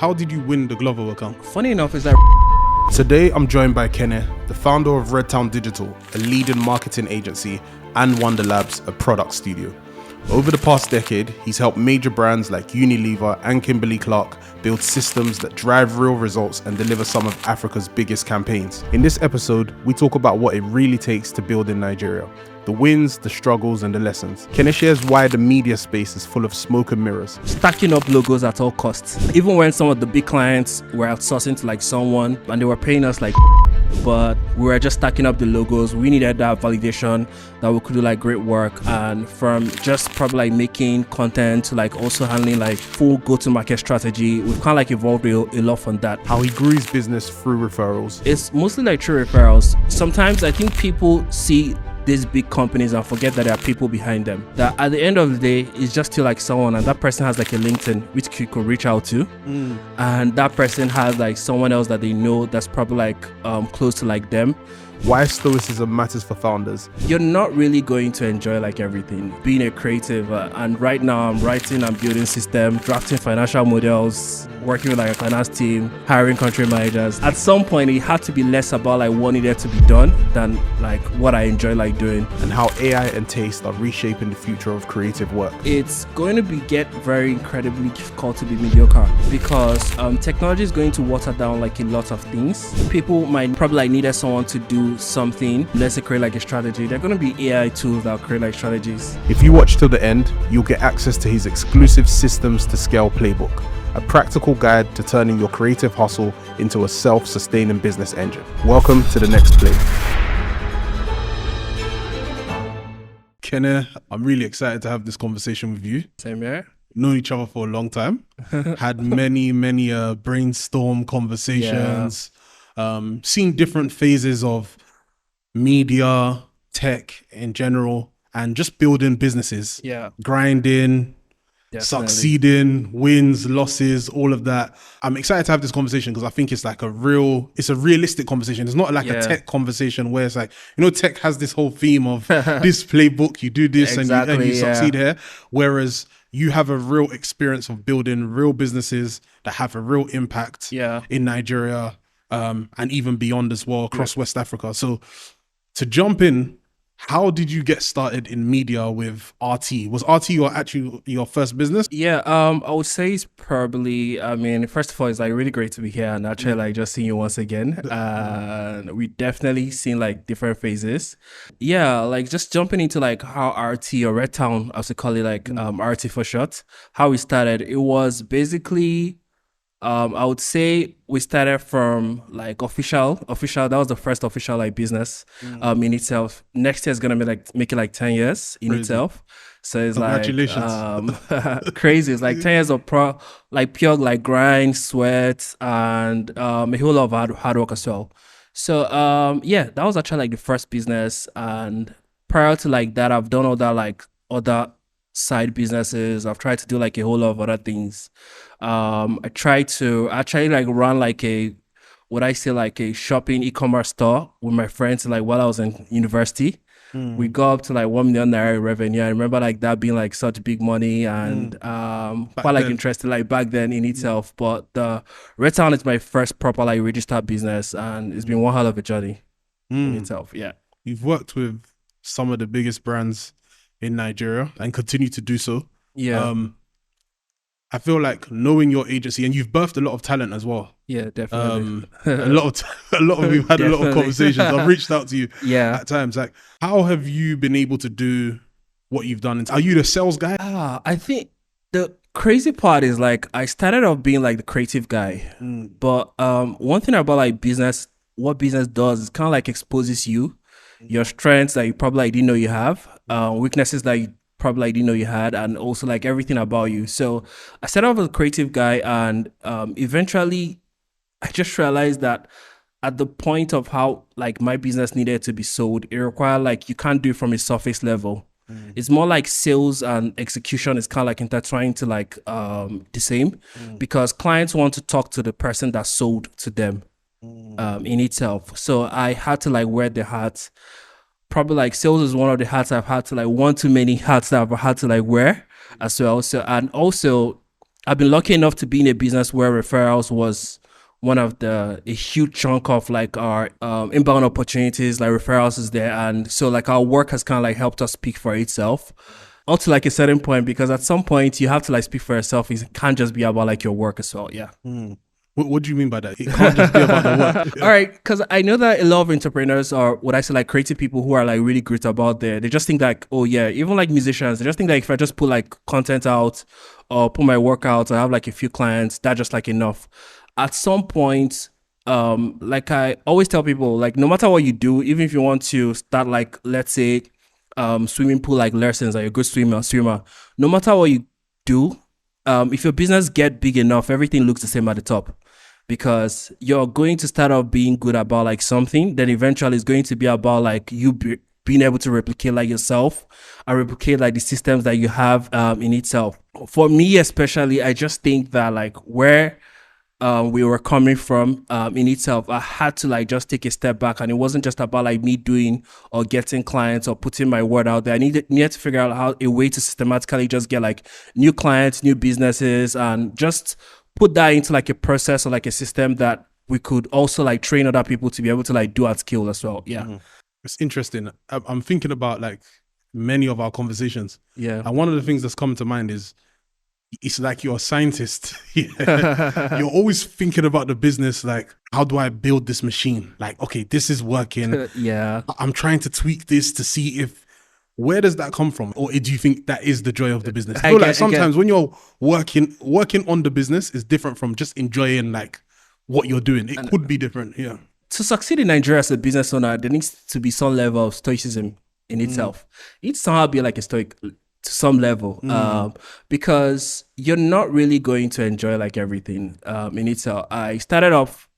How did you win the Glovo account? Funny enough, is that Today, I'm joined by Kene, the founder of Redtown Digital, a leading marketing agency, and Wonder Labs, a product studio. Over the past decade, he's helped major brands like Unilever and Kimberly-Clark build systems that drive real results and deliver some of Africa's biggest campaigns. In this episode, we talk about what it really takes to build in Nigeria, the wins, the struggles, and the lessons. Kene shares why the media space is full of smoke and mirrors. stacking up logos at all costs. Even when some of the big clients were outsourcing to like someone and they were paying us like, but we were just stacking up the logos. We needed that validation that we could do like great work, and from just probably like making content to like also handling like full go-to-market strategy, we've kind of like evolved a lot from that. How he grew his business through referrals. It's mostly like through referrals. Sometimes I think people see these big companies and forget that there are people behind them. That at the end of the day, it's just still like someone, and that person has like a LinkedIn which you could reach out to, and that person has like someone else that they know that's probably like close to like them. Why stoicism matters for founders. You're not really going to enjoy like everything. Being a creative, and right now I'm writing and building systems, drafting financial models, working with like a finance team, hiring country managers. At some point, it had to be less about like what needed to be done than like what I enjoy like doing. And how AI and taste are reshaping the future of creative work. It's going to get very incredibly difficult to be mediocre because technology is going to water down like a lot of things. People might probably like needed someone to do something, let's say create like a strategy. They're going to be AI tools that will create like strategies. If you watch till the end, you'll get access to his exclusive Systems to Scale playbook, a practical guide to turning your creative hustle into a self-sustaining business engine. Welcome to the next play. Kene, I'm really excited to have this conversation with you. Same here. Known each other for a long time. Had many brainstorm conversations. Seen different phases of media, tech in general, and just building businesses. Grinding, succeeding, wins, losses, all of that. I'm excited to have this conversation because I think it's like it's a realistic conversation. It's not like a tech conversation where it's like, tech has this whole theme of this playbook, you do this and you succeed here. Whereas you have a real experience of building real businesses that have a real impact in Nigeria, and even beyond as well, across West Africa. So to jump in, how did you get started in media with RT? Was RT your first business? I would say it's probably, first of all, it's like really great to be here and actually like just seeing you once again. We definitely seen like different phases. Like just jumping into like how RT or Redtown, as we call it, like RT for short, how we started. It was basically, I would say we started from like official. That was the first official like business in itself. Next year is gonna make it like 10 years in itself. So it's congratulations. Crazy. It's like 10 years of pure like grind, sweat, and a whole lot of hard work as well. So that was actually like the first business, and prior to like that, I've done all that like other side businesses. I've tried to do like a whole lot of other things. I tried to actually like run like a shopping e-commerce store with my friends like while I was in university. We got up to like 1 million naira revenue. I remember like that being like such big money, and quite like interested like back then in itself. But the Redtown is my first proper like registered business, and it's been one hell of a journey in itself. You've worked with some of the biggest brands in Nigeria and continue to do so. I feel like knowing your agency, and you've birthed a lot of talent as well. Definitely. a lot of you've had a lot of conversations. I've reached out to you at times. Like, how have you been able to do what you've done? Are you the sales guy? I think the crazy part is like I started off being like the creative guy, but one thing about like business, what business does is kind of like exposes you, your strengths that you probably like, didn't know you have, weaknesses that you probably like, didn't know you had, and also like everything about you. So I started off as a creative guy, and eventually I just realized that at the point of how like my business needed to be sold, it required like you can't do it from a surface level. It's more like sales and execution is kind of like intertwined to like the same, because clients want to talk to the person that sold to them in itself. So I had to like wear the hat. Probably like sales is one of the hats I've had to like, one too many hats that I've had to like wear as well. So, and also I've been lucky enough to be in a business where referrals was one of a huge chunk of like our inbound opportunities. Like referrals is there, and so like our work has kind of like helped us speak for itself. Up to like a certain point, because at some point you have to like speak for yourself. It can't just be about like your work as well. Yeah. What do you mean by that? It can't just be about the work. All right, because I know that a lot of entrepreneurs are what I say like creative people who are like really great about there. They just think like, oh yeah, even like musicians, they just think like if I just put like content out or put my work out, I have like a few clients, that's just like enough. At some point, like I always tell people, like no matter what you do, even if you want to start like let's say swimming pool like lessons, like a good swimmer, no matter what you do, if your business get big enough, everything looks the same at the top, because you're going to start off being good about like something, then eventually it's going to be about like being able to replicate like yourself and replicate like the systems that you have in itself. For me especially, I just think that like where we were coming from in itself, I had to like just take a step back, and it wasn't just about like me doing or getting clients or putting my word out there. I needed to figure out how a way to systematically just get like new clients, new businesses, and just put that into like a process or like a system that we could also like train other people to be able to like do at scale as well. Yeah. It's interesting. I'm thinking about like many of our conversations. Yeah. And one of the things that's coming to mind is it's like you're a scientist. You're always thinking about the business, like, how do I build this machine? Like, okay, this is working. Yeah. I'm trying to tweak this to see if, where does that come from? Or do you think that is the joy of the business? I feel like sometimes when you're working on the business is different from just enjoying like what you're doing. It could be different. Yeah. To succeed in Nigeria as a business owner, there needs to be some level of stoicism in itself. It's somehow be like a stoic to some level, because you're not really going to enjoy like everything in itself. I started off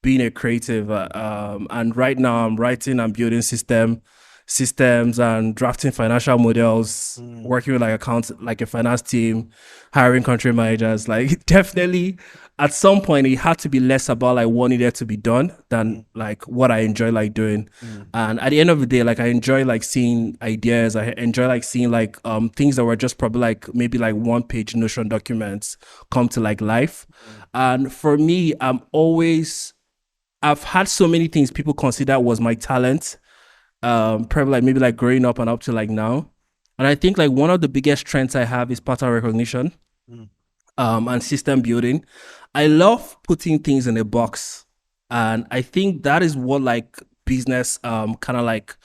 being a creative, and right now I'm writing and building systems and drafting financial models, working with like a finance team, hiring country managers. Like definitely at some point it had to be less about like what needed to be done than like what I enjoy like doing. And at the end of the day, like I enjoy like seeing ideas. I enjoy like seeing like things that were just probably like maybe like 1-page Notion documents come to like life. And for me, I've had so many things people consider was my talent, probably like maybe like growing up and up to like now. And I think like one of the biggest strengths I have is pattern recognition, and system building. I love putting things in a box, and I think that is what like business kind of like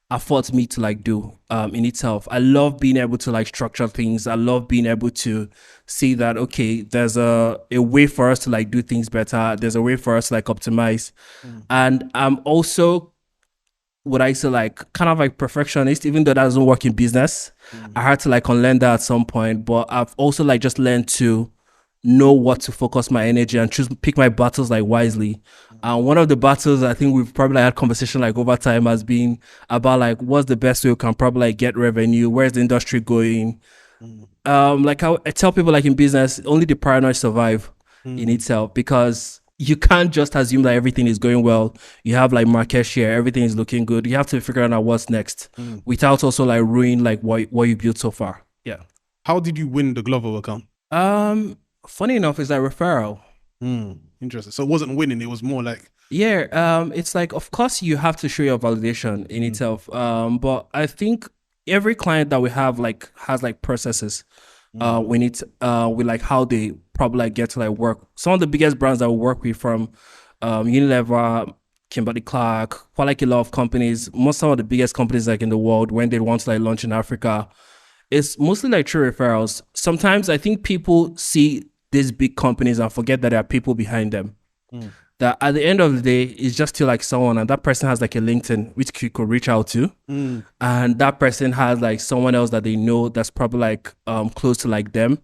affords me to like do in itself. I love being able to like structure things. I love being able to see that, okay, there's a way for us to like do things better. There's a way for us to like optimize. And I'm also what I say like kind of like perfectionist, even though that doesn't work in business. I had to like unlearn that at some point, but I've also like just learned to know what to focus my energy and pick my battles like wisely. And one of the battles I think we've probably had conversation like over time has been about like what's the best way we can probably like get revenue, where's the industry going. Like I tell people like in business, only the paranoid survive in itself, because you can't just assume that everything is going well. You have like market share, everything is looking good. You have to figure out what's next without also like ruin like what you built so far. Yeah. How did you win the Glovo account? Funny enough, it's like referral. Interesting. So it wasn't winning, it was more like... Yeah, it's like, of course you have to show your validation in itself. But I think every client that we have like has like processes with like how they probably like get to like work. Some of the biggest brands that we work with, from Unilever, Kimberly-Clark, quite like a lot of companies, some of the biggest companies like in the world, when they want to like launch in Africa, it's mostly like true referrals. Sometimes I think people see these big companies and forget that there are people behind them. That at the end of the day, it's just still like someone, and that person has like a LinkedIn which you could reach out to, and that person has like someone else that they know that's probably like close to like them,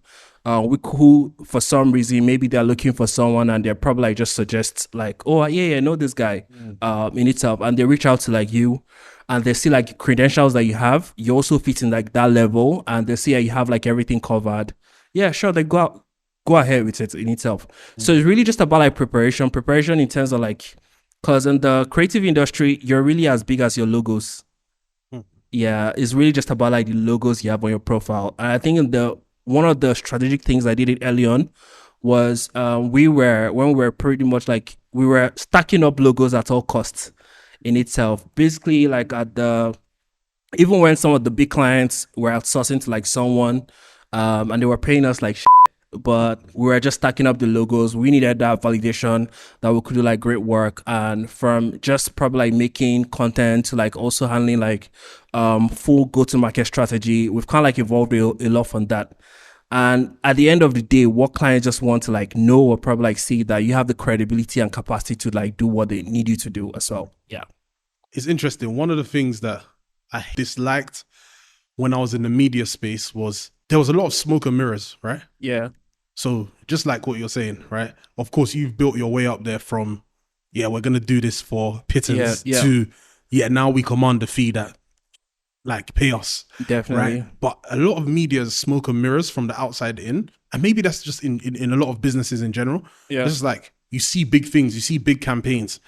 who for some reason maybe they're looking for someone, and they're probably like just suggest like, oh yeah, I know this guy in itself, and they reach out to like you, and they see like credentials that you have, you also fit in like that level, and they see you have like everything covered. Yeah, sure, they go ahead with it in itself. So it's really just about like preparation in terms of like, because in the creative industry, you're really as big as your logos. Yeah, it's really just about like the logos you have on your profile. And I think in the one of the strategic things I did it early on was when we were pretty much like we were stacking up logos at all costs in itself. Basically, like at the even when some of the big clients were outsourcing to like someone, and they were paying us like but we were just stacking up the logos. We needed that validation that we could do like great work. And from just probably like making content to like also handling like full go-to-market strategy, we've kind of like evolved a lot from that. And at the end of the day, what clients just want to like know or probably like see that you have the credibility and capacity to like do what they need you to do as well. Yeah. It's interesting. One of the things that I disliked when I was in the media space was there was a lot of smoke and mirrors, right? Yeah. So just like what you're saying, right? Of course, you've built your way up there from, yeah, we're going to do this for pittance to, yeah, now we command the fee that like pay us. Definitely. Right? But a lot of media is smoke and mirrors from the outside in. And maybe that's just in a lot of businesses in general. Yeah. It's just like you see big things, you see big campaigns.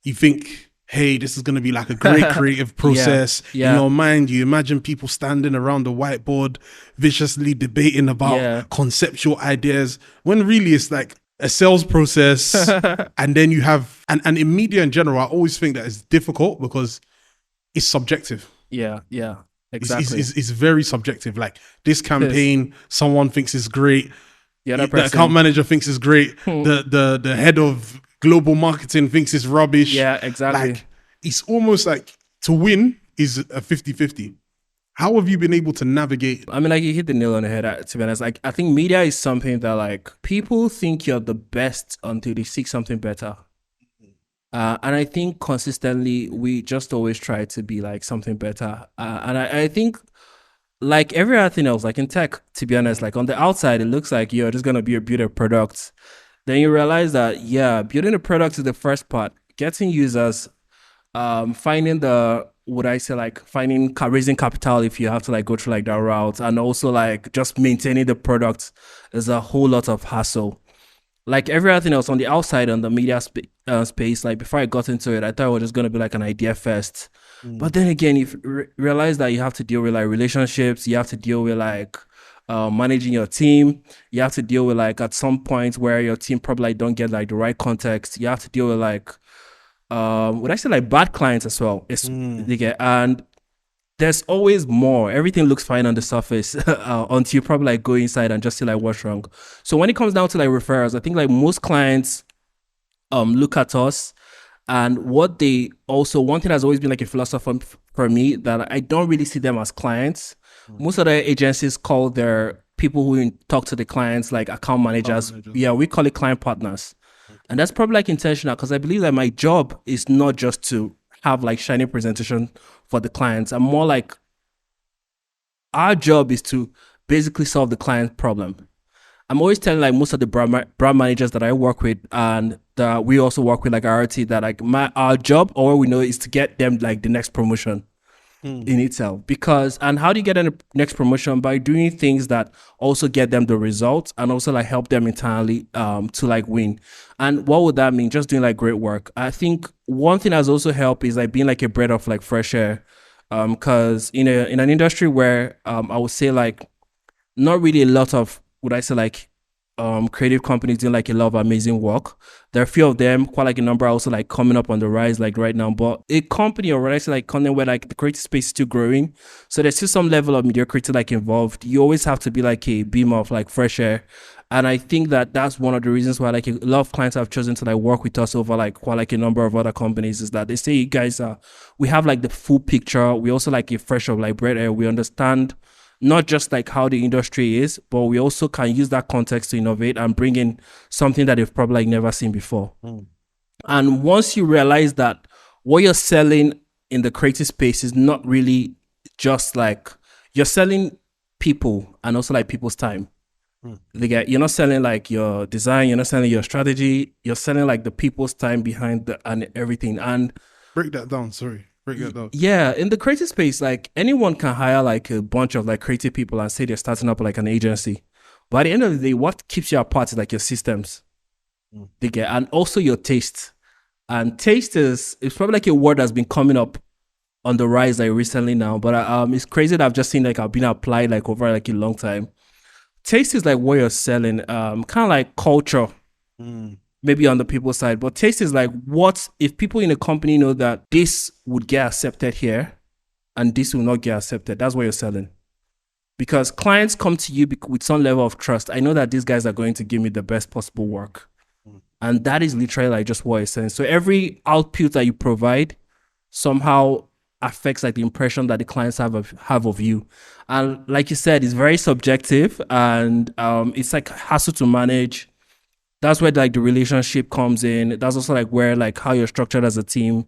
You think, hey, this is going to be like a great creative process. Yeah. In your mind, you imagine people standing around the whiteboard, viciously debating about conceptual ideas, when really it's like a sales process. And then you have, and in media in general, I always think that it's difficult because it's subjective. Yeah. Exactly. It's very subjective. Like this campaign, someone thinks is great. The account manager thinks is great. The head of global marketing thinks it's rubbish. Yeah, exactly. Like it's almost like to win is a 50-50. How have you been able to navigate? I mean, like you hit the nail on the head, to be honest. Like I think media is something that like people think you're the best until they seek something better. And I think consistently we just always try to be like something better. And I think like every other thing else, like in tech, to be honest, like on the outside, it looks like you're just going to build a product. Then you realize that, yeah, building a product is the first part. Getting users, finding raising capital if you have to like go through like that route, and also like just maintaining the product is a whole lot of hassle. Like everything else on the outside on the media space, like before I got into it, I thought it was just going to be like an idea fest. But then again, you realize that you have to deal with like relationships, you have to deal with like managing your team, you have to deal with like at some point where your team probably like, don't get like the right context, you have to deal with like would I say like bad clients as well. And there's always more. Everything looks fine on the surface until you probably like go inside and just see like what's wrong. So when it comes down to like referrals, I think like most clients look at us, and what they also, one thing has always been like a philosophy for me, that I don't really see them as clients. Most of the agencies call their people who talk to the clients like account managers. Yeah, we call it client partners. And that's probably like intentional, because I believe that my job is not just to have like shiny presentation for the clients. I'm more like, our job is to basically solve the client problem. I'm always telling like most of the brand managers that I work with, and that we also work with like RT, that like our job, or what we know, is to get them like the next promotion in itself. Because, and how do you get them the next promotion? By doing things that also get them the results and also like help them internally to like win. And what would that mean? Just doing like great work. I think one thing that's also helped is like being like a breath of like fresh air. Because in an industry where I would say like not really a lot of, would I say like creative companies doing like a lot of amazing work. There are a few of them, quite like a number, also like coming up on the rise like right now. But a company, or what I say like content where like the creative space is still growing, so there's still some level of mediocrity like involved. You always have to be like a beam of like fresh air. And I think that that's one of the reasons why like a lot of clients have chosen to like work with us over like quite like a number of other companies, is that they say, you guys we have like the full picture. We also like a fresh of like bread air. We understand not just like how the industry is, but we also can use that context to innovate and bring in something that they've probably like never seen before. And once you realize that what you're selling in the creative space is not really just like, you're selling people and also like people's time. You're not selling like your design, you're not selling your strategy, you're selling like the people's time behind and everything. And break that down. Break that down. Yeah, in the creative space, like anyone can hire like a bunch of like creative people and say they're starting up like an agency. But at the end of the day, what keeps you apart is like your systems. And also your taste. And taste it's probably like a word that's been coming up on the rise like recently now. But it's crazy that I've just seen like I've been applied like over like a long time taste is like what you're selling. Kind of like culture, maybe on the people side, but taste is like what if people in a company know that this would get accepted here and this will not get accepted. That's what you're selling. Because clients come to you with some level of trust. I know that these guys are going to give me the best possible work. And that is literally like just what it's saying. So every output that you provide somehow affects like the impression that the clients have of you. And like you said, it's very subjective and it's like hassle to manage. That's where like the relationship comes in. That's also like where like how you're structured as a team.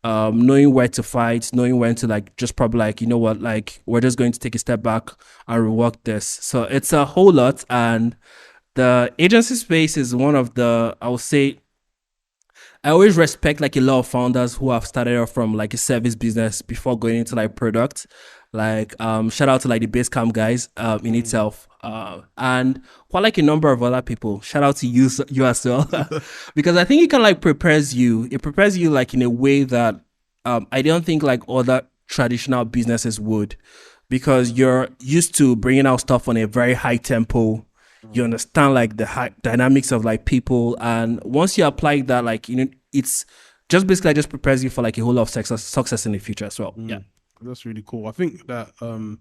Knowing where to fight, knowing when to like just probably like, you know what, like we're just going to take a step back and rework this. So it's a whole lot. And the agency space is one of the, I would say, I always respect like a lot of founders who have started off from like a service business before going into like product. Like shout out to like the Basecamp guys in itself. And quite like a number of other people. Shout out to you as well. Because I think it kind of like prepares you. It prepares you like in a way that I don't think like other traditional businesses would. Because you're used to bringing out stuff on a very high tempo. You understand like the dynamics of like people, and once you apply that, like, you know, it's just basically just prepares you for like a whole lot of success in the future as well. Yeah, that's really cool. I think that one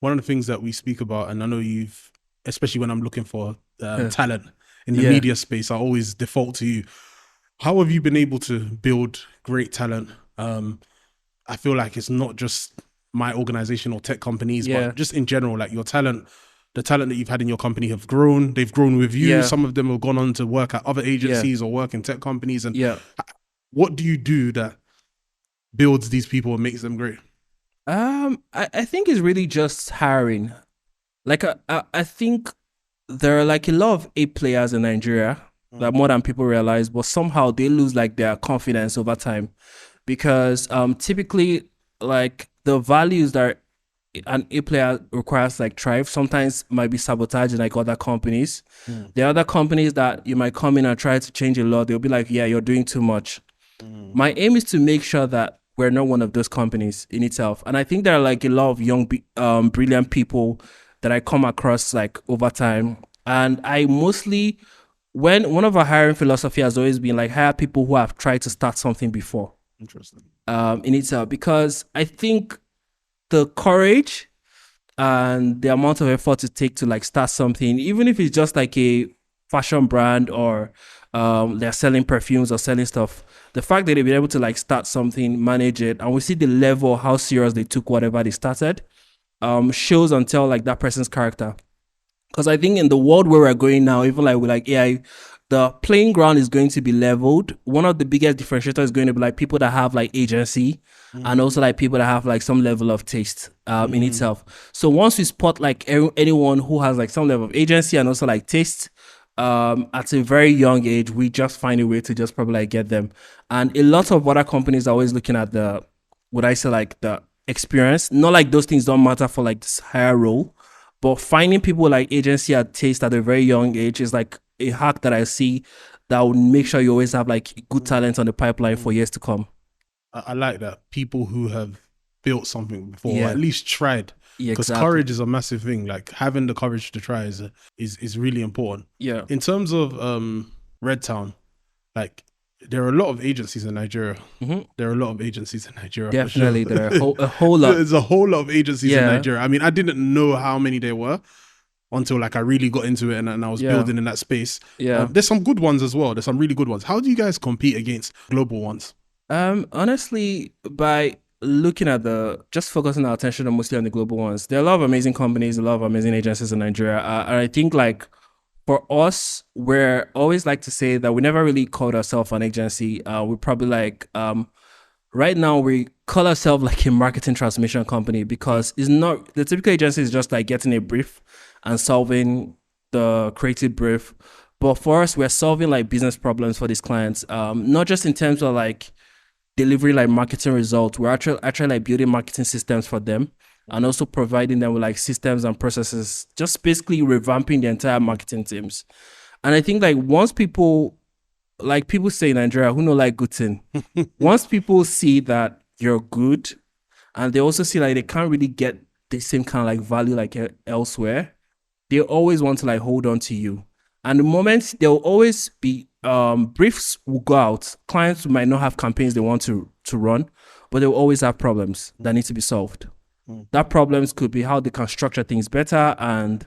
of the things that we speak about, and I know you've, especially when I'm looking for talent in the media space, I always default to you. How have you been able to build great talent? I feel like it's not just my organization or tech companies, but just in general, like your talent. The talent that you've had in your company have grown. They've grown with you. Yeah. Some of them have gone on to work at other agencies or work in tech companies. And what do you do that builds these people and makes them great? I think it's really just hiring. Like I think there are like a lot of A players in Nigeria, like more than people realize, but somehow they lose like their confidence over time, because typically like the values that an A player requires like thrive sometimes might be sabotaged in like other companies. There are other companies that you might come in and try to change a lot. They'll be like, yeah, you're doing too much. My aim is to make sure that we're not one of those companies in itself. And I think there are like a lot of young, brilliant people that I come across like over time. And I mostly, one of our hiring philosophy has always been like hire people who have tried to start something before. Interesting. In itself, because I think the courage and the amount of effort to take to like start something, even if it's just like a fashion brand or they're selling perfumes or selling stuff, the fact that they've been able to like start something, manage it, and we see the level, how serious they took whatever they started, shows and tell like that person's character. Because I think in the world where we're going now, even like with like AI, the playing ground is going to be leveled. One of the biggest differentiators is going to be like people that have like agency and also like people that have like some level of taste in itself. So once we spot like anyone who has like some level of agency and also like taste at a very young age, we just find a way to just probably like get them. And a lot of other companies are always looking at the, would I say like the experience? Not like those things don't matter for like this higher role, but finding people like agency and taste at a very young age is like a hack that I see that would make sure you always have like good talent on the pipeline for years to come. I like that. People who have built something before, or at least tried. Because exactly. courage is a massive thing. Like having the courage to try is really important. Yeah. In terms of Redtown, like there are a lot of agencies in Nigeria. There are a lot of agencies in Nigeria. Definitely, there are a whole lot. There's a whole lot of agencies in Nigeria. I mean, I didn't know how many there were until like I really got into it and I was building in that space. There's some good ones as well. There's some really good ones. How do you guys compete against global ones? Honestly, by looking at just focusing our attention mostly on the global ones. There are a lot of amazing companies, a lot of amazing agencies in Nigeria. And I think like for us, we're always like to say that we never really called ourselves an agency. We probably like, right now we call ourselves like a marketing transformation company, because it's not, the typical agency is just like getting a brief and solving the creative brief. But for us, we're solving like business problems for these clients, not just in terms of like delivering like marketing results. We're actually like building marketing systems for them and also providing them with like systems and processes, just basically revamping the entire marketing teams. And I think like once people say in Nigeria who know like good thing, once people see that you're good and they also see like they can't really get the same kind of like value like elsewhere, they always want to like hold on to you. And the moment there will always be briefs will go out. Clients might not have campaigns they want to run, but they will always have problems that need to be solved. That problems could be how they can structure things better and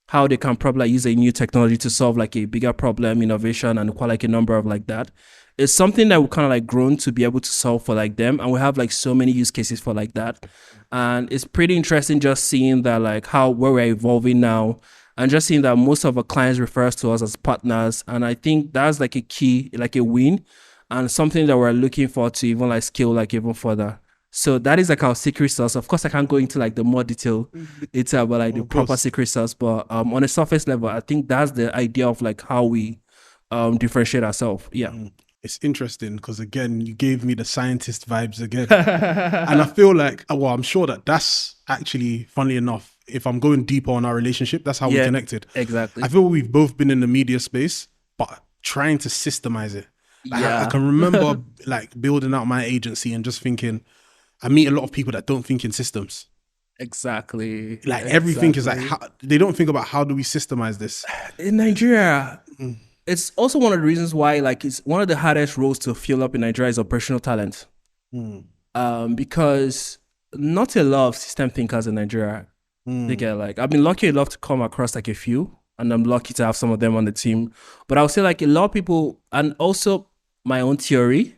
how they can probably like, use a new technology to solve like a bigger problem, innovation, and quite like a number of like that. It's something that we kind of like grown to be able to solve for like them, and we have like so many use cases for like that. And it's pretty interesting just seeing that like how where we're evolving now, and just seeing that most of our clients refer to us as partners. And I think that's like a key, like a win, and something that we're looking for to even like scale like even further. So that is like our secret sauce. Of course, I can't go into like the more detail. It's about like the proper secret sauce, but on a surface level, I think that's the idea of like how we differentiate ourselves. Yeah. It's interesting because again, you gave me the scientist vibes again, and I feel like, well, I'm sure that that's actually, funnily enough, if I'm going deeper on our relationship, that's how we connected. Exactly. I feel we've both been in the media space, but trying to systemize it. Like, I can remember like building out my agency and just thinking, I meet a lot of people that don't think in systems. Exactly. Like everything is like, they don't think about how do we systemize this. In Nigeria, it's also one of the reasons why like it's one of the hardest roles to fill up in Nigeria is operational talent. Because not a lot of system thinkers in Nigeria. They get like, I've been lucky enough to come across like a few, and I'm lucky to have some of them on the team. But I would say like a lot of people, and also my own theory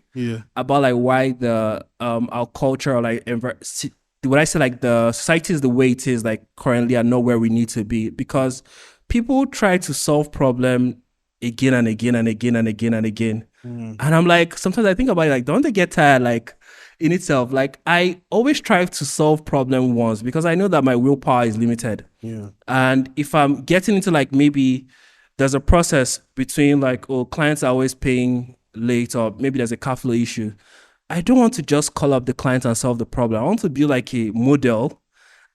about like why the our culture or like would I say like the society is the way it is like currently and not where we need to be, because people try to solve problem again and again and again and again and again. And I'm like, sometimes I think about it, like, don't they get tired like in itself? Like I always try to solve problem once because I know that my willpower is limited. And if I'm getting into like maybe there's a process between like, oh, clients are always paying late, or maybe there's a cash flow issue, I don't want to just call up the client and solve the problem. I want to build like a model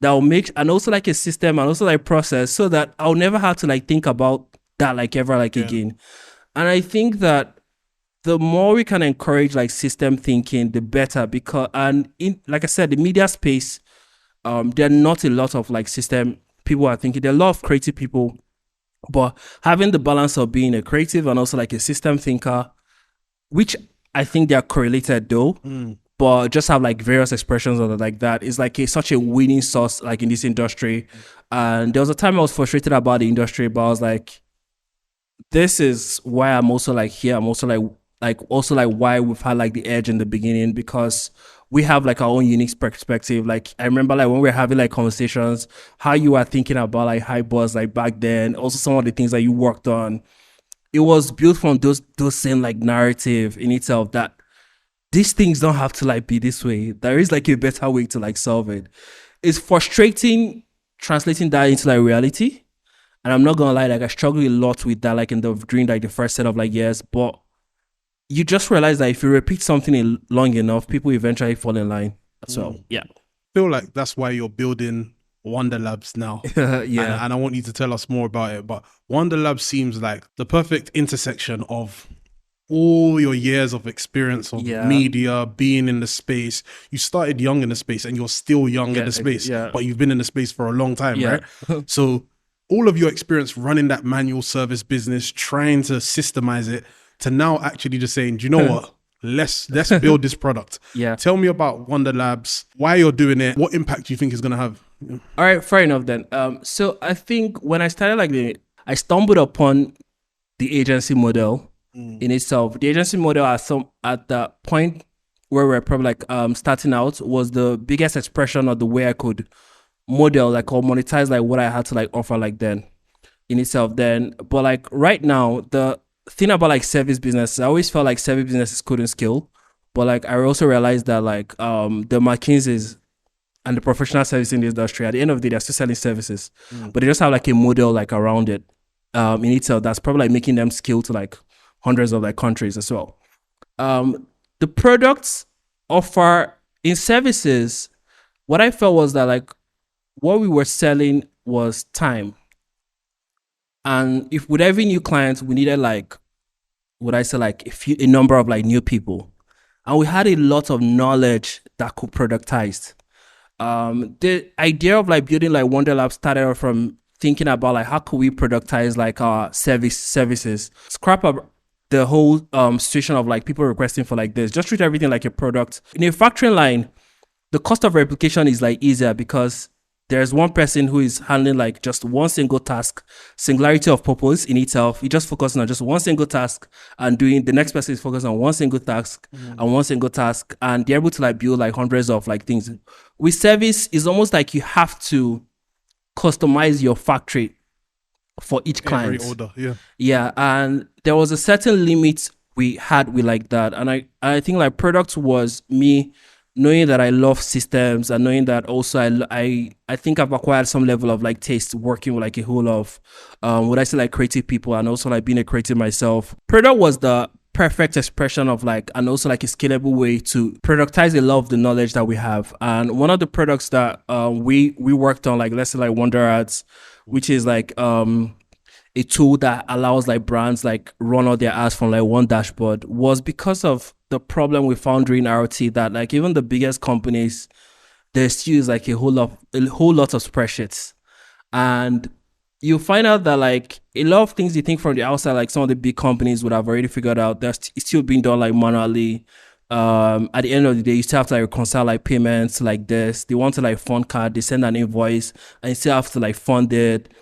that will make, and also like a system and also like process, so that I'll never have to like think about that like ever like again. And I think that the more we can encourage like system thinking, the better, because, and in, like I said, the media space, there are not a lot of like system people are thinking. There are a lot of creative people, but having the balance of being a creative and also like a system thinker, which I think they are correlated though, but just have like various expressions of it like that, is like such a winning source like in this industry. And there was a time I was frustrated about the industry, but I was like, this is why I'm also like here. I'm also like also like why we've had like the edge in the beginning, because we have like our own unique perspective. Like I remember like when we were having like conversations, how you are thinking about like high buzz like back then, also some of the things that you worked on. It was built from those same like narrative in itself, that these things don't have to like be this way. There is like a better way to like solve it. It's frustrating translating that into like reality. And I'm not gonna lie, like I struggle a lot with that, like during like the first set of like years. But you just realize that if you repeat something long enough, people eventually fall in line as well. Yeah. I feel like that's why you're building Wonder Labs now. And I want you to tell us more about it. But Wonder Labs seems like the perfect intersection of all your years of experience of media, being in the space. You started young in the space and you're still young in the space, but you've been in the space for a long time, right? So all of your experience running that manual service business, trying to systemize it, to now actually just saying, do you know what? Let's build this product. Tell me about Wonder Labs, why you're doing it, what impact you think it's going to have. All right, fair enough then. So I think when I started like I stumbled upon the agency model in itself. The agency model at the point where we're probably like starting out was the biggest expression of the way I could model like or monetize like what I had to like offer like then in itself then. But like right now, the thing about like service business, I always felt like service businesses couldn't scale. But like I also realized that like the McKinseys and the professional service in the industry, at the end of the day, they're still selling services, but they just have like a model like around it in itself that's probably like making them scale to like hundreds of like countries as well. The products offer in services, what I felt was that like what we were selling was time. And if with every new client, we needed like, would I say like a number of like new people. And we had a lot of knowledge that could productize. The idea of like building like Wonder Lab started from thinking about like how could we productize like our services, scrap up the whole situation of like people requesting for like this. Just treat everything like a product. In a factory line, the cost of replication is like easier because there's one person who is handling like just one single task, singularity of purpose in itself. He just focusing on just one single task and doing the next person is focused on one single task and one single task, and they're able to like build like hundreds of like things. With service, it's almost like you have to customize your factory for each client. Every order, yeah. Yeah, and there was a certain limit we had with like that, and I think like product was me knowing that I love systems and knowing that also I think I've acquired some level of like taste working with like a whole of would I say like creative people and also like being a creative myself. Product was the perfect expression of like, and also like a scalable way to productize a lot of the knowledge that we have. And one of the products that we worked on, like let's say like Wonder Ads, which is like a tool that allows like brands like run all their ads from like one dashboard, was because of the problem we found during RT that like even the biggest companies, they still use like a whole lot of spreadsheets. And you find out that like a lot of things you think from the outside, like some of the big companies would have already figured out, that's still being done like manually. At the end of the day, you still have to like reconcile like payments like this. They want to like fund card, they send an invoice and you still have to like fund it.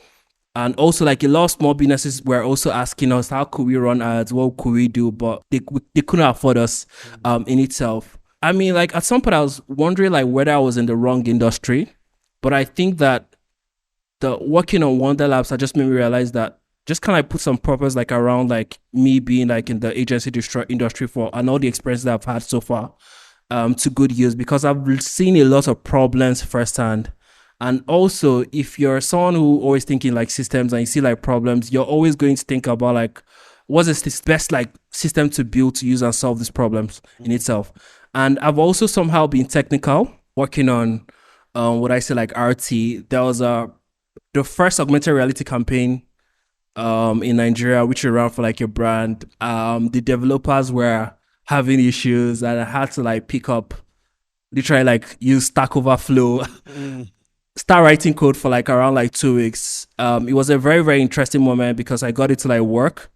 And also like a lot of small businesses were also asking us, how could we run ads? What could we do? But they couldn't afford us in itself. I mean, like at some point I was wondering like whether I was in the wrong industry, but I think that the working on Wonder Labs, I just made me realize that just kind of like put some purpose like around like me being like in the agency industry for and all the experiences that I've had so far to good use, because I've seen a lot of problems firsthand. And also, if you're someone who always thinking like systems and you see like problems, you're always going to think about like, what's this best like system to build to use and solve these problems in itself. And I've also somehow been technical, working on what I say like RT. There was the first augmented reality campaign in Nigeria, which ran for like a brand. The developers were having issues and I had to like pick up, literally like use Stack Overflow. Start writing code for like around like 2 weeks. It was a very, very interesting moment because I got it to like work.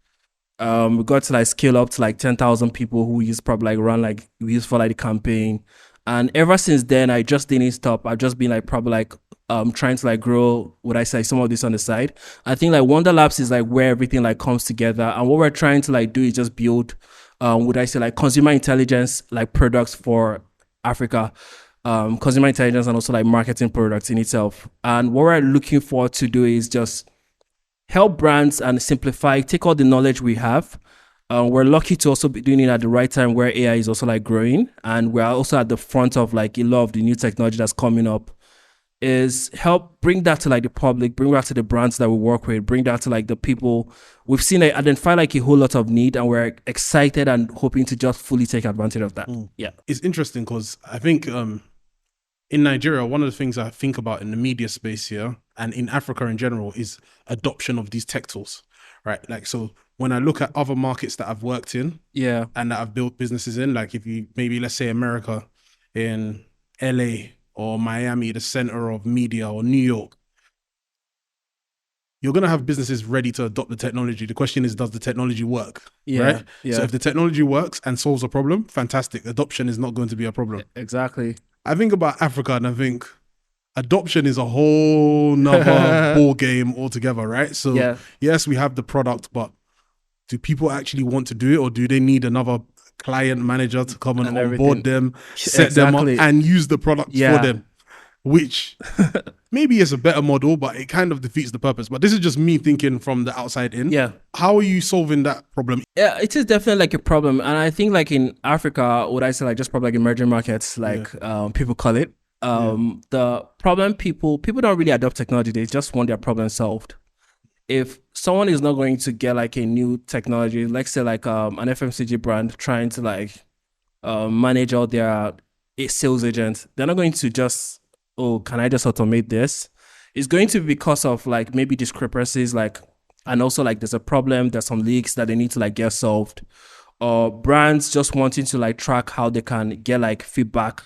We got to like scale up to like 10,000 people who use probably like run like we use for like the campaign. And ever since then, I just didn't stop. I've just been like probably like trying to like grow what I say some of this on the side. I think like Wonder Labs is like where everything like comes together. And what we're trying to like do is just build what I say like consumer intelligence like products for Africa. Consumer intelligence and also like marketing products in itself. And what we're looking for to do is just help brands and simplify, take all the knowledge we have. We're lucky to also be doing it at the right time where AI is also like growing. And we're also at the front of like a lot of the new technology that's coming up, is help bring that to like the public, bring that to the brands that we work with, bring that to like the people. We've seen it identify like a whole lot of need and we're excited and hoping to just fully take advantage of that. Yeah. It's interesting because I think in Nigeria, one of the things I think about in the media space here and in Africa in general is adoption of these tech tools, right? Like, so when I look at other markets that I've worked in and that I've built businesses in, like if you maybe, let's say America, in LA or Miami, the center of media, or New York, you're going to have businesses ready to adopt the technology. The question is, does the technology work? Right? So if the technology works and solves a problem, fantastic. Adoption is not going to be a problem. Exactly. I think about Africa and I think adoption is a whole nother ball game altogether, right? So yes, we have the product, but do people actually want to do it, or do they need another client manager to come and onboard them, set them up and use the product for them? Which maybe is a better model, but it kind of defeats the purpose. But this is just me thinking from the outside in. Yeah. How are you solving that problem? Yeah, it is definitely like a problem. And I think like in Africa, what I say like just probably like emerging markets, like people call it. The problem people don't really adopt technology. They just want their problem solved. If someone is not going to get like a new technology, like say like an FMCG brand trying to like manage all their sales agents, they're not going to just, oh, can I just automate this? It's going to be because of like maybe discrepancies, like, and also like there's a problem, there's some leaks that they need to like get solved, or brands just wanting to like track how they can get like feedback,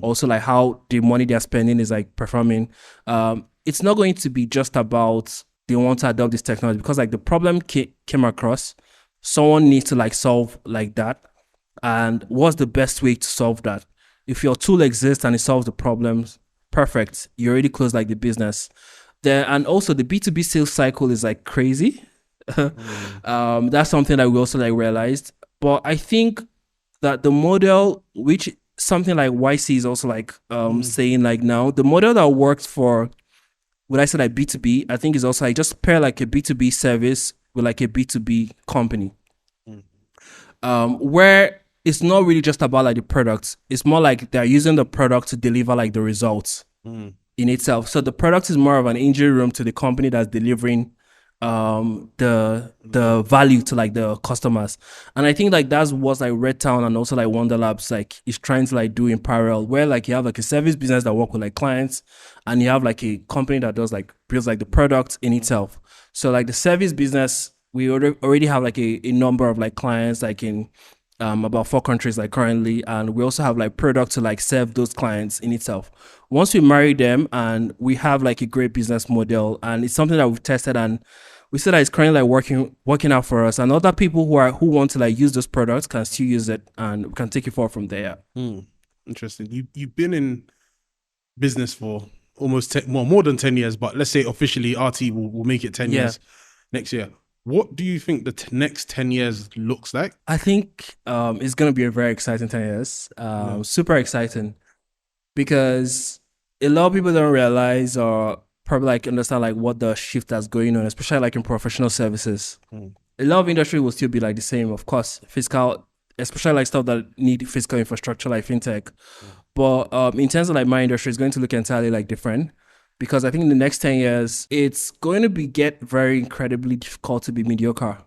also like how the money they're spending is like performing. it's not going to be just about they want to adopt this technology, because like the problem came across, someone needs to like solve like that. And what's the best way to solve that? If your tool exists and it solves the problems, perfect. You already closed like the business. There, and also the B2B sales cycle is like crazy. That's something that we also like realized. But I think that the model, which something like YC is also like saying like now, the model that works for, when I say like B2B, I think is also like just pair like a B2B service with like a B2B company. Where it's not really just about like the products. It's more like they're using the product to deliver like the results in itself. So the product is more of an engine room to the company that's delivering the value to like the customers. And I think like that's what like Redtown and also like Wonder Labs like is trying to like do in parallel, where like you have like a service business that work with like clients, and you have like a company that does like builds like the product in itself. So like the service business, we already have like a number of like clients like in about 4 countries like currently, and we also have like product to like serve those clients in itself. Once we marry them and we have like a great business model, and it's something that we've tested, and we see that it's currently like working out for us, and other people who want to like use those products can still use it, and we can take it forward from there. Interesting. You've been in business for almost more than 10 years, but let's say officially RT will make it 10 years next year. What do you think the next 10 years looks like? I think it's going to be a very exciting 10 years. Super exciting, because a lot of people don't realize or probably like understand like what the shift that's going on, especially like in professional services. A lot of industry will still be like the same, of course, physical, especially like stuff that need physical infrastructure like fintech. But in terms of like my industry, it's going to look entirely like different, because I think in the next 10 years, it's going to get very incredibly difficult to be mediocre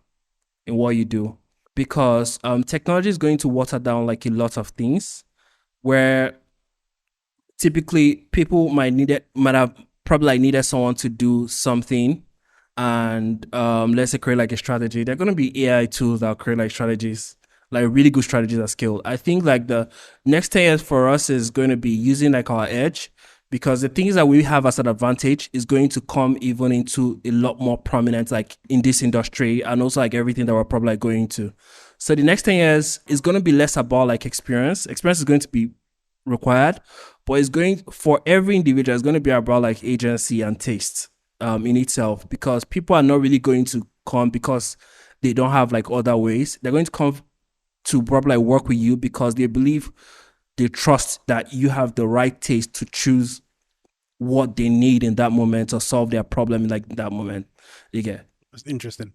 in what you do, because technology is going to water down like a lot of things, where typically people might have probably like needed someone to do something, and let's say create like a strategy. They're going to be AI tools that create like strategies, like really good strategies at scale. I think like the next 10 years for us is going to be using like our edge, because the things that we have as an advantage is going to come even into a lot more prominent like in this industry, and also like everything that we're probably like going to. So the next 10 years is going to be less about like experience. Experience is going to be required, but it's going for every individual, it's going to be about like agency and taste in itself, because people are not really going to come because they don't have like other ways. They're going to come to probably like work with you because they believe, they trust that you have the right taste to choose what they need in that moment or solve their problem like in that moment. You get? That's interesting.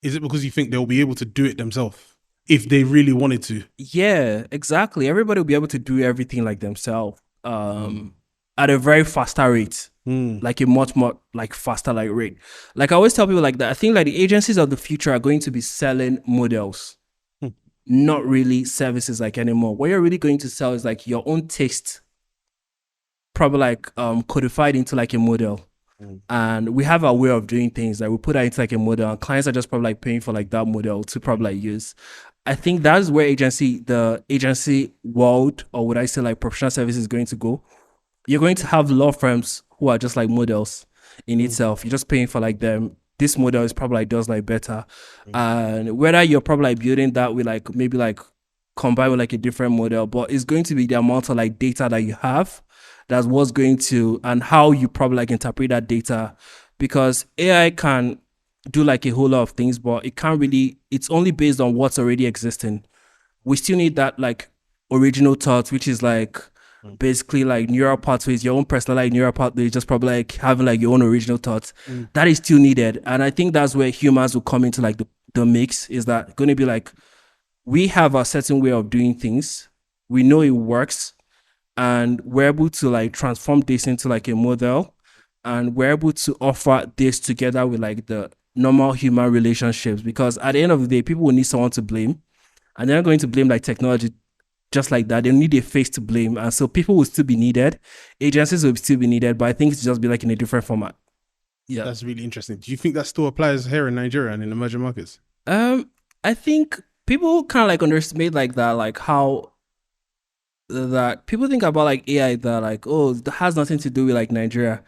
Is it because you think they'll be able to do it themselves if they really wanted to? Yeah, exactly. Everybody will be able to do everything like themselves at a very faster rate. Like a much more like faster like rate. Like I always tell people like that, I think like the agencies of the future are going to be selling models, not really services like anymore. What you're really going to sell is like your own taste, probably like codified into like a model. And we have our way of doing things. Like we put that into like a model, and clients are just probably like paying for like that model to probably like use. I think that's where the agency world, or would I say like professional services, is going to go. You're going to have law firms who are just like models in itself. You're just paying for like them. This model is probably like does like better. And whether you're probably like building that with like maybe like combined with like a different model, but it's going to be the amount of like data that you have. That's what's going to, and how you probably like interpret that data, because AI can do like a whole lot of things, but it can't really, it's only based on what's already existing. We still need that like original thought, which is like basically like neural pathways, your own personal like neural pathways, just probably like having like your own original thoughts. That is still needed. And I think that's where humans will come into like the mix. Is that going to be like, we have a certain way of doing things, we know it works, and we're able to like transform this into like a model, and we're able to offer this together with like the normal human relationships, because at the end of the day, people will need someone to blame, and they're not going to blame like technology just like that. They need a face to blame, and so people will still be needed, agencies will still be needed, but I think it's just be like in a different format. Yeah, that's really interesting. Do you think that still applies here in Nigeria and in emerging markets? I think people kind of like underestimate like that, like how that people think about like AI that like, oh, that has nothing to do with like Nigeria.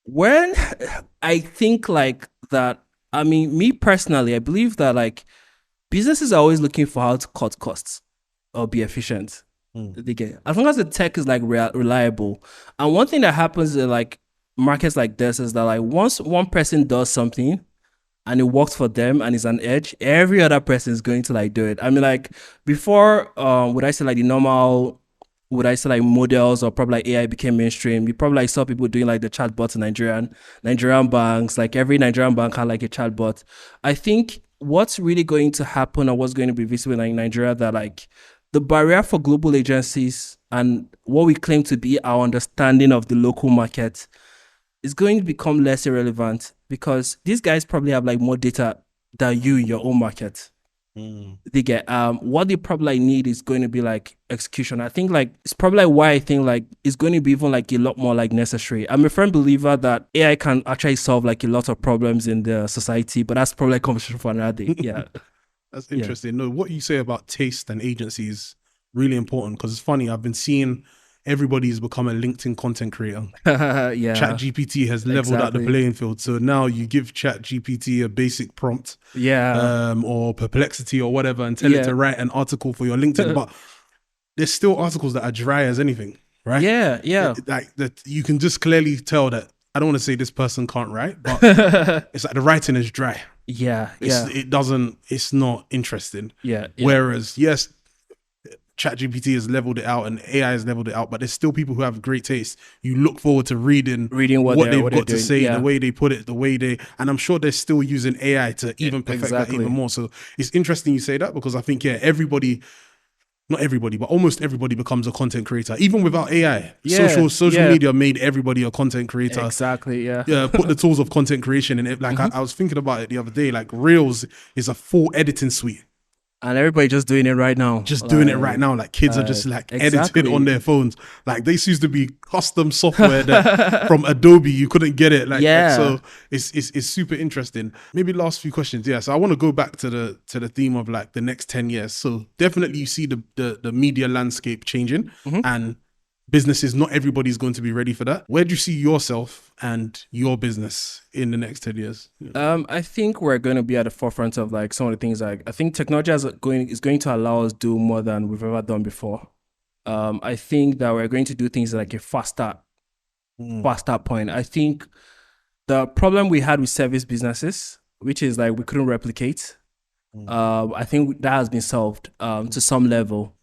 When I think like that, I mean, me personally, I believe that like businesses are always looking for how to cut costs or be efficient. They get as long as the tech is like reliable. And one thing that happens in like markets like this is that like once one person does something and it works for them and it's an edge, every other person is going to like do it. I mean, like before, would I say like the normal, would I say like models or probably like AI became mainstream, you probably like saw people doing like the chatbots in Nigerian banks. Like every Nigerian bank had like a chatbot. I think what's really going to happen or what's going to be visible in Nigeria that like the barrier for global agencies and what we claim to be our understanding of the local market is going to become less irrelevant because these guys probably have like more data than you in your own market. They get what they probably like need is going to be like execution. I think like it's probably like why I think like it's going to be even like a lot more like necessary. I'm a firm believer that AI can actually solve like a lot of problems in the society, but that's probably a conversation for another day. Yeah. That's interesting. No, what you say about taste and agency is really important because it's funny. I've been seeing everybody's become a LinkedIn content creator. Yeah. Chat GPT has leveled out the Exactly. playing field. So now you give Chat GPT a basic prompt, Yeah. or Perplexity or whatever, and tell it Yeah. to write an article for your LinkedIn. But there's still articles that are dry as anything, right? Yeah. Yeah. Like that, you can just clearly tell that. I don't want to say this person can't write, but it's like the writing is dry. Yeah. It's Yeah. it doesn't. It's not interesting. Yeah. Yeah. Whereas yes, ChatGPT has leveled it out and AI has leveled it out, but there's still people who have great taste. You look forward to reading Reading what they've they're got to doing. say, the Yeah. way they put it, the way they, and I'm sure they're still using AI to even perfect that even Exactly. more. So it's interesting you say that because I think everybody, not everybody, but almost everybody becomes a content creator, even without AI. Yeah. Social Yeah. media made everybody a content creator. Exactly. Yeah. Yeah, put the tools of content creation in it. Like I was thinking about it the other day. Like Reels is a full editing suite. And everybody just doing it right now. Just doing it right now. Like kids are just like editing on exactly. their phones. Like this used to be custom software that from Adobe you couldn't get it. Like Yeah. so it's super interesting. Maybe last few questions. Yeah. So I want to go back to the theme of like the next 10 years. So definitely you see the media landscape changing and businesses, not everybody's going to be ready for that. Where do you see yourself and your business in the next 10 years? I think we're going to be at the forefront of like some of the things like I think technology is going to allow us do more than we've ever done before. I think that we're going to do things like a faster point. I think the problem we had with service businesses, which is like we couldn't replicate, I think that has been solved to some level.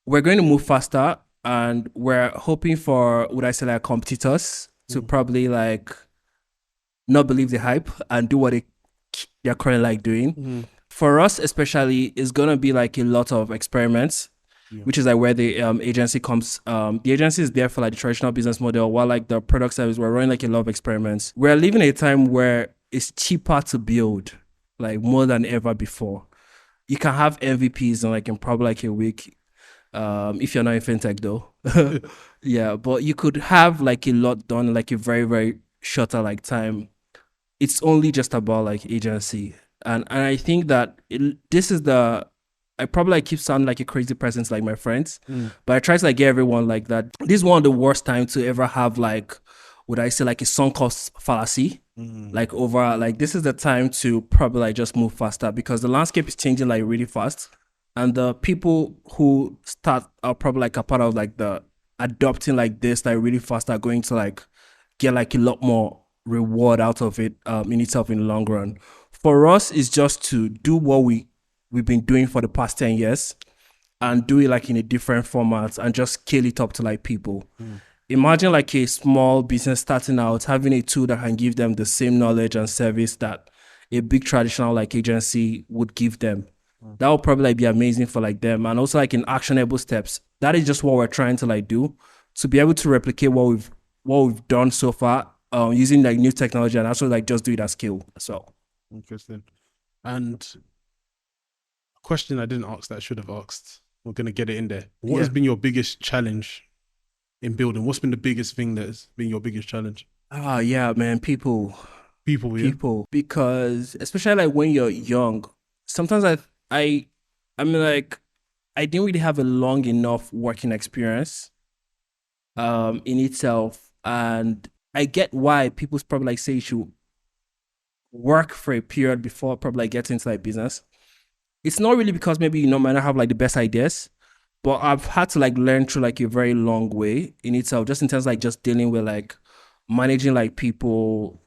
We're going to move faster and we're hoping for, would I say like competitors to probably like not believe the hype and do what they're currently like doing. For us, especially, it's gonna be like a lot of experiments, which is like where the agency comes. The agency is there for like the traditional business model, while like the product service, we're running like a lot of experiments. We're living a time where it's cheaper to build, like more than ever before. You can have MVPs in probably like a week. If you're not in fintech though. Yeah, but you could have like a lot done in like a very, very shorter like time. It's only just about like agency. And I think that this is I probably like keep sounding like a crazy person to like my friends, but I try to like get everyone like that. This is one of the worst times to ever have like, would I say like a sunk cost fallacy? Like over like this is the time to probably like just move faster because the landscape is changing like really fast. And the people who start are probably like a part of like the adopting like this like really fast are going to like get like a lot more reward out of it in itself in the long run. For us, it's just to do what we've been doing for the past 10 years and do it like in a different format and just scale it up to like people. Imagine like a small business starting out having a tool that can give them the same knowledge and service that a big traditional like agency would give them. That would probably like be amazing for like them and also like in actionable steps. That is just what we're trying to like do to be able to replicate what we've done so far using like new technology and also like just do it at scale as well. Interesting. And a question I didn't ask that I should have asked. We're gonna get it in there. What has been your biggest challenge in building? What's been the biggest thing that has been your biggest challenge? Yeah, man, people, because especially like when you're young, sometimes I mean like I didn't really have a long enough working experience in itself. And I get why people's probably like say you should work for a period before probably like getting into like business. It's not really because maybe you know might not have like the best ideas, but I've had to like learn through like a very long way in itself, just in terms of like just dealing with like managing like people,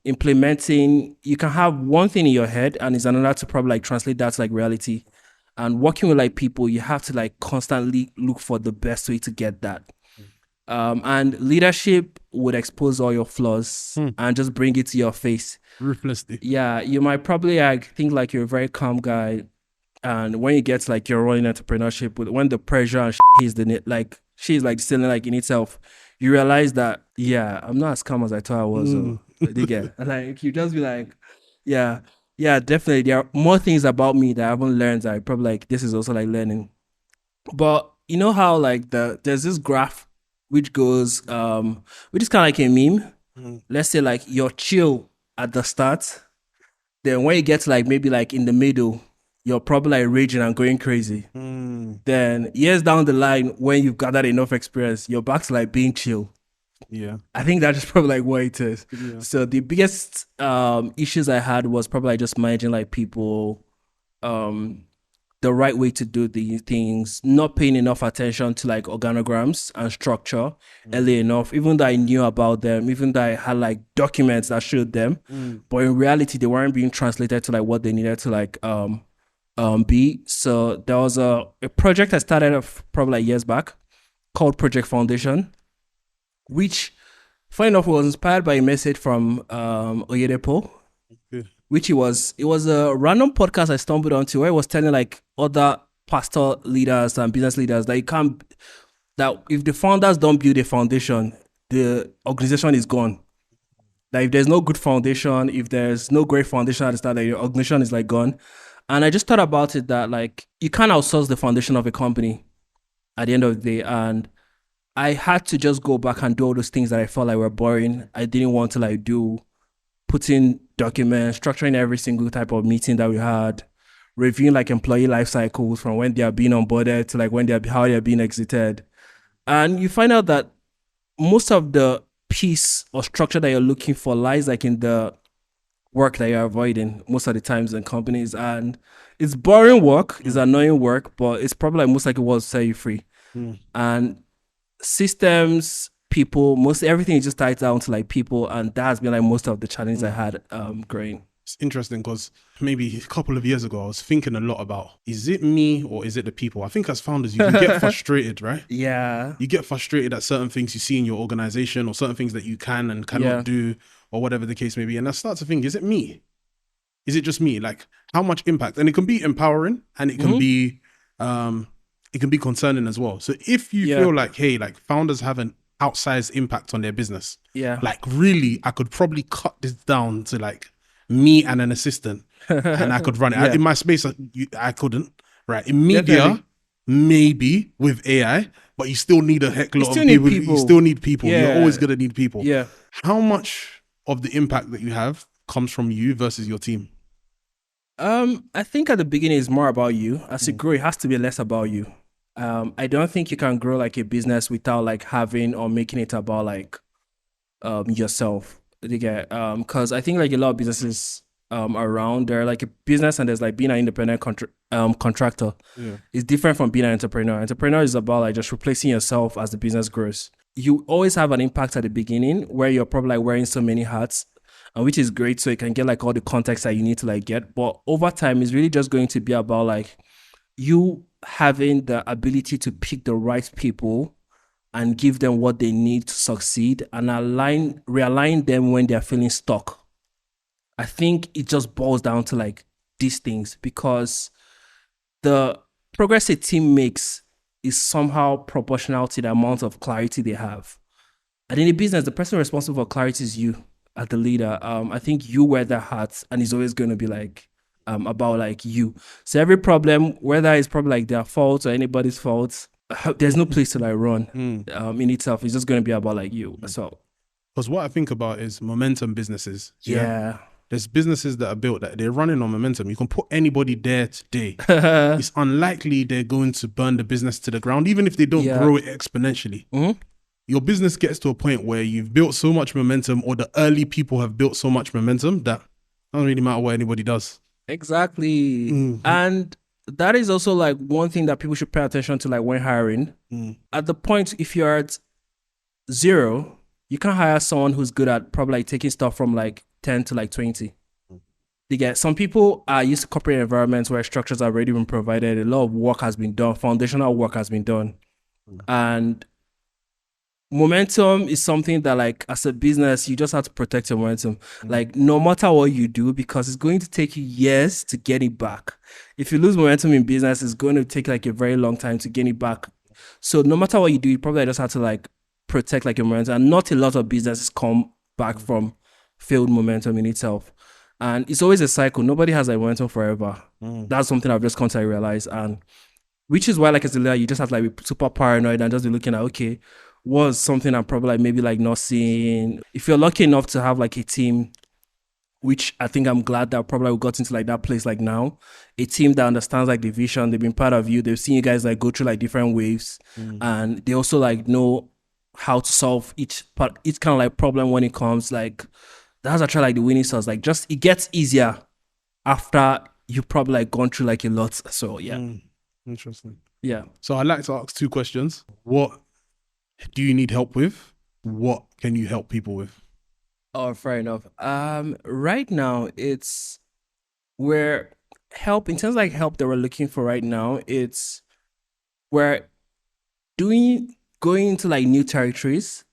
implementing. You can have one thing in your head and it's another to probably like translate that to like reality. And working with like people, you have to like constantly look for the best way to get that. And leadership would expose all your flaws and just bring it to your face Ruthlessly. yeah, you might probably like think like you're a very calm guy, and when you get to, like your role in entrepreneurship, when the pressure and is like she's like still like in itself, you realize that yeah, I'm not as calm as I thought I was. So they get like you just be like, yeah, yeah, definitely. There are more things about me that I haven't learned. That I probably like this is also like learning. But you know how like there's this graph which goes which is kind of like a meme. Let's say like you're chill at the start, then when you get to like maybe like in the middle, you're probably like raging and going crazy. Then years down the line, when you've gathered enough experience, you're back to like being chill. Yeah. I think that's just probably like what it is. Yeah. So the biggest issues I had was probably like just managing like people, the right way to do the things, not paying enough attention to like organograms and structure early enough, even though I knew about them, even though I had like documents that showed them, but in reality they weren't being translated to like what they needed to like be. So there was a project I started probably like years back called Project Foundation, which funny enough was inspired by a message from Oyedepo, which it was a random podcast I stumbled onto where it was telling like other pastor leaders and business leaders that you can't, that if the founders don't build a foundation, the organization is gone. That if there's no good foundation, if there's no great foundation at the start, that your organization is like gone. And I just thought about it that like you can't outsource the foundation of a company at the end of the day. And I had to just go back and do all those things that I felt like were boring. I didn't want to like do, putting documents, structuring every single type of meeting that we had, reviewing like employee life cycles from when they are being onboarded to like when how they are being exited. And you find out that most of the piece or structure that you're looking for lies like in the work that you're avoiding most of the times in companies. And it's boring work, it's annoying work, but it's probably like most likely what will set you free. And systems, people, mostly everything is just tied down to like people, and that has been like most of the challenges I had growing. It's interesting because maybe a couple of years ago I was thinking a lot about, is it me or is it the people? I think as founders you can get frustrated, right? Yeah. You get frustrated at certain things you see in your organization or certain things that you can and cannot do or whatever the case may be. And I start to think, is it me? Is it just me? Like how much impact? And it can be empowering and it can be concerning as well. So if you feel like, hey, like founders have an outsized impact on their business. Like really, I could probably cut this down to like me and an assistant and I could run it. In my space, I couldn't. Right. In media, maybe with AI, but you still need a heck lot of people. You still need people. You're always going to need people. How much of the impact that you have comes from you versus your team? I think at the beginning it's more about you. As you grow, it has to be less about you. I don't think you can grow like a business without like having or making it about like yourself. Because I think like a lot of businesses around, they're like a business and there's like being an independent contractor. It's different from being an entrepreneur. Entrepreneur is about like just replacing yourself as the business grows. You always have an impact at the beginning where you're probably like wearing so many hats, and which is great, so you can get like all the context that you need to like get. But over time, it's really just going to be about like you having the ability to pick the right people and give them what they need to succeed and realign them when they're feeling stuck. I think it just boils down to like these things, because the progress a team makes is somehow proportional to the amount of clarity they have. And in a business, the person responsible for clarity is you as the leader. I think you wear that hat and it's always going to be like about like you. So every problem, whether it's probably like their fault or anybody's fault, there's no place to like run in itself. It's just going to be about like you. So, because what I think about is momentum businesses. There's businesses that are built that they're running on momentum. You can put anybody there today. It's unlikely they're going to burn the business to the ground, even if they don't grow it exponentially. your business gets to a point where you've built so much momentum, or the early people have built so much momentum, that it doesn't really matter what anybody does. Exactly. And that is also like one thing that people should pay attention to, like when hiring. At the point, if you're at 0, you can't hire someone who's good at probably like taking stuff from like 10 to like 20. You get, some people are used to corporate environments where structures are already been provided. A lot of work has been done, foundational work has been done. And momentum is something that, like, as a business, you just have to protect your momentum. Like, no matter what you do, because it's going to take you years to get it back. If you lose momentum in business, it's going to take like a very long time to gain it back. So no matter what you do, you probably just have to like protect like your momentum. And not a lot of businesses come back from failed momentum in itself. And it's always a cycle. Nobody has like momentum forever. That's something I've just come to realize. And which is why, like I said earlier, you just have to like be super paranoid and just be looking at, okay, what's something I'm probably like maybe like not seeing. If you're lucky enough to have like a team, which I think I'm glad that probably we got into like that place like now, a team that understands like the vision, they've been part of you, they've seen you guys like go through like different waves, and they also like know how to solve each kind of like problem when it comes. Like, that's actually like the winning sauce. Like, just it gets easier after you've probably like gone through like a lot. So yeah. Interesting. Yeah. So I'd like to ask 2 questions. What do you need help with? What can you help people with? Oh, fair enough. Right now it's where help, in terms of like help that we're looking for right now, it's we're going into like new territories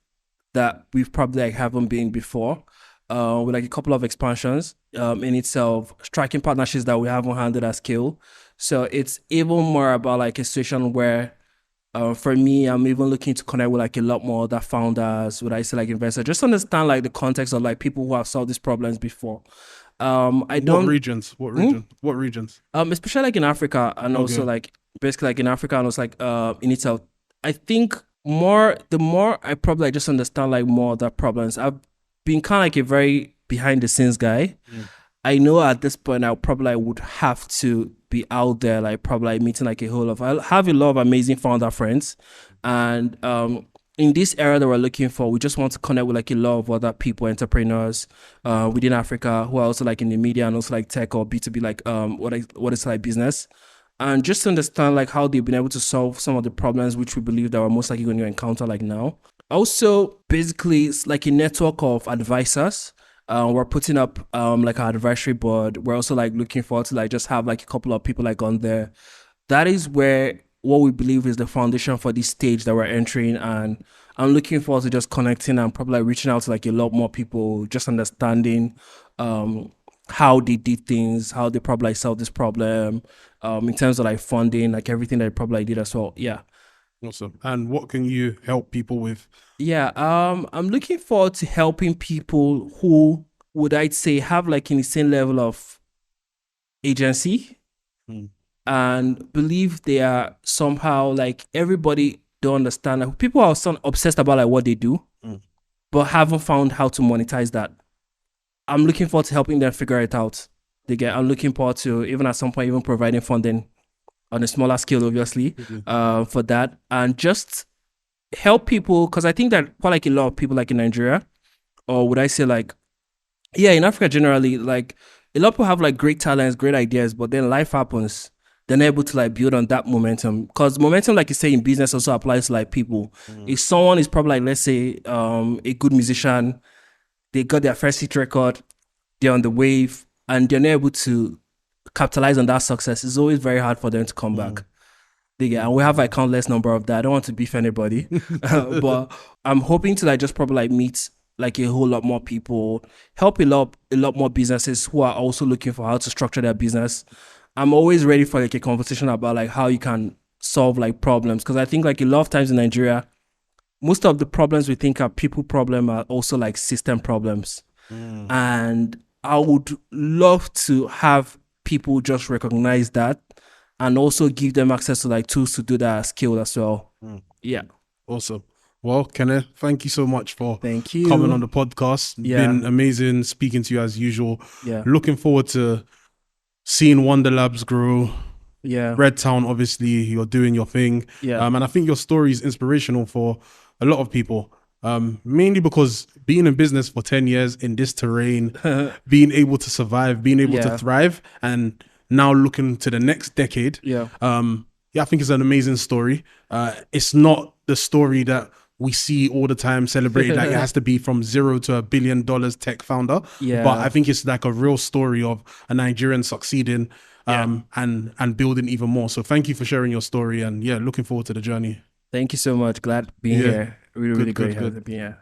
that we've probably like haven't been before. With like a couple of expansions in itself, striking partnerships that we haven't handled at scale. So it's even more about like a situation where, for me, I'm even looking to connect with like a lot more other founders, would I say like investors, just understand like the context of like people who have solved these problems before. I don't. What regions? What region? What regions? Especially like in Africa, and also like basically like in Africa, and also like in itself. I think the more I probably like just understand like more of the problems. I've been kind of like a very behind the scenes guy. I know at this point I probably would have to be out there, like probably like meeting like a whole of. I have a lot of amazing founder friends, and in this era that we're looking for, we just want to connect with like a lot of other people, entrepreneurs within Africa who are also like in the media and also like tech or B2B, like what is like business, and just understand like how they've been able to solve some of the problems which we believe that we're most likely going to encounter like now. Also, basically, it's like a network of advisors. We're putting up like our advisory board. We're also like looking forward to like just have like a couple of people like on there. That is where what we believe is the foundation for this stage that we're entering. And I'm looking forward to just connecting and probably like reaching out to like a lot more people, just understanding how they did things, how they probably like solved this problem, in terms of like funding, like everything that they probably like did as well. Yeah. Awesome. And what can you help people with? Yeah, I'm looking forward to helping people who would, I'd say, have like an insane level of agency and believe they are somehow like, everybody don't understand. Like, people are so obsessed about like what they do, but haven't found how to monetize that. I'm looking forward to helping them figure it out. I'm looking forward to even at some point even providing funding on a smaller scale, obviously, for that, and just help people, because I think that quite like a lot of people like in Nigeria, or would I say like, yeah, in Africa generally, like a lot of people have like great talents, great ideas, but then life happens. They're not able to like build on that momentum, because momentum, like you say, in business also applies to like people. If someone is probably like, let's say, a good musician, they got their first hit record, they're on the wave, and they're not able to capitalize on that success, it's always very hard for them to come back. And we have like countless number of that. I don't want to beef anybody, but I'm hoping to like just probably like meet like a whole lot more people, help a lot more businesses who are also looking for how to structure their business. I'm always ready for like a conversation about like how you can solve like problems, because I think like a lot of times in Nigeria, most of the problems we think are people problem are also like system problems. And I would love to have people just recognize that and also give them access to like tools to do that skill as well. Yeah. Awesome. Well, Kene, thank you so much for Thank you. coming on the podcast. Yeah. Been amazing speaking to you as usual. Yeah. Looking forward to seeing Wonder Labs grow. Yeah. Redtown, obviously, you're doing your thing. Yeah. And I think your story is inspirational for a lot of people, mainly because being in business for 10 years in this terrain, being able to survive, being able to thrive, and now looking to the next decade. Yeah. I think it's an amazing story. It's not the story that we see all the time celebrated that it has to be from $0 to $1 billion tech founder. Yeah. But I think it's like a real story of a Nigerian succeeding and building even more. So thank you for sharing your story, and looking forward to the journey. Thank you so much. Glad being here. Really, really great having being here.